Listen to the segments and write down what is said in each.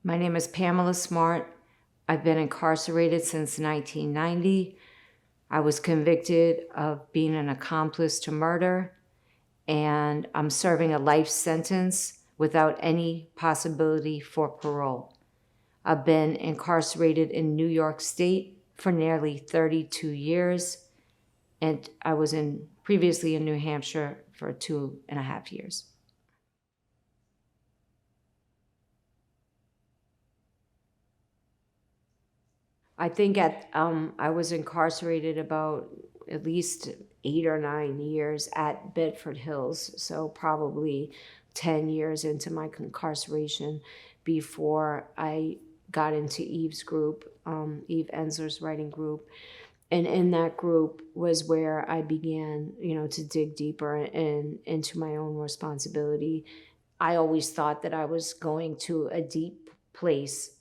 My name is Pamela Smart. I've been incarcerated since 1990. I was convicted of being an accomplice to murder, and I'm serving a life sentence without any possibility for parole. I've been incarcerated in New York State for nearly 32 years, and I was previously in New Hampshire for 2.5 years. I think I was incarcerated about at least 8 or 9 years at Bedford Hills, so probably 10 years into my incarceration before I got into Eve's group, Eve Ensler's writing group. And in that group was where I began, to dig deeper into my own responsibility. I always thought that I was going to a deep place,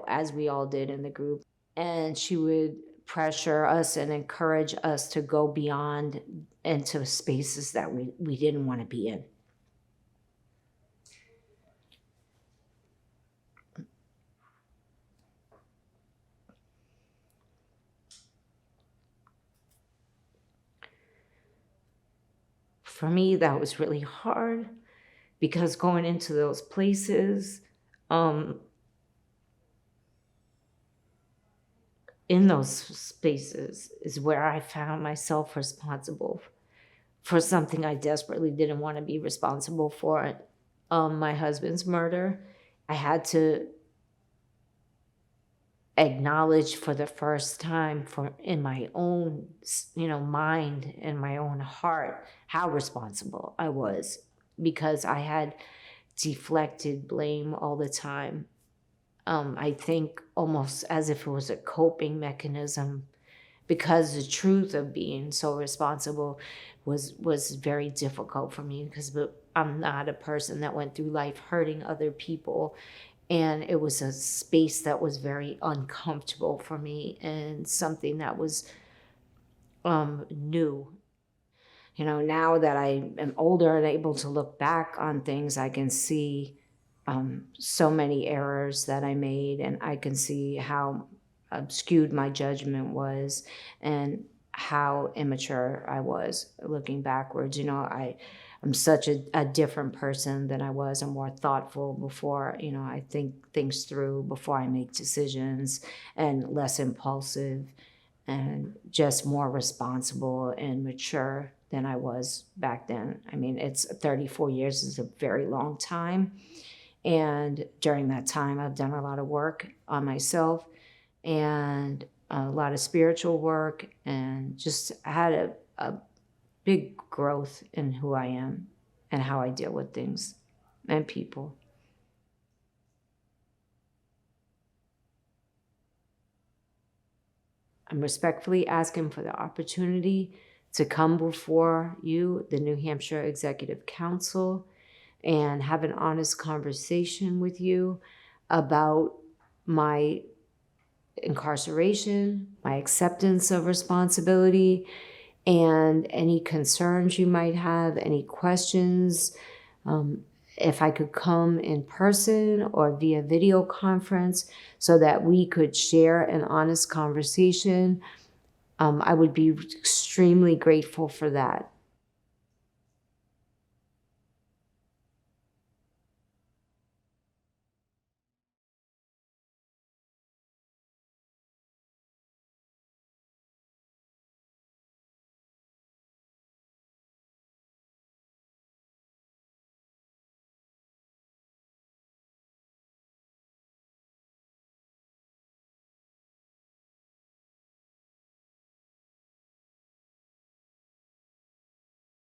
as we all did in the group. And she would pressure us and encourage us to go beyond into spaces that we didn't want to be in. For me, that was really hard because going into those places, in those spaces is where I found myself responsible for something I desperately didn't want to be responsible for. My husband's murder. I had to acknowledge for the first time in my own, mind and my own heart how responsible I was, because I had deflected blame all the time. I think almost as if it was a coping mechanism, because the truth of being so responsible was very difficult for me, because I'm not a person that went through life hurting other people. And it was a space that was very uncomfortable for me and something that was new. Now that I am older and able to look back on things, I can see so many errors that I made, and I can see how skewed my judgment was and how immature I was looking backwards. I'm such a different person than I was. I'm more thoughtful before, I think things through before I make decisions, and less impulsive, and just more responsible and mature than I was back then. I mean, it's 34 years is a very long time. And during that time, I've done a lot of work on myself and a lot of spiritual work, and just had a big growth in who I am and how I deal with things and people. I'm respectfully asking for the opportunity to come before you, the New Hampshire Executive Council, and have an honest conversation with you about my incarceration, my acceptance of responsibility, and any concerns you might have, any questions. If I could come in person or via video conference so that we could share an honest conversation, I would be extremely grateful for that.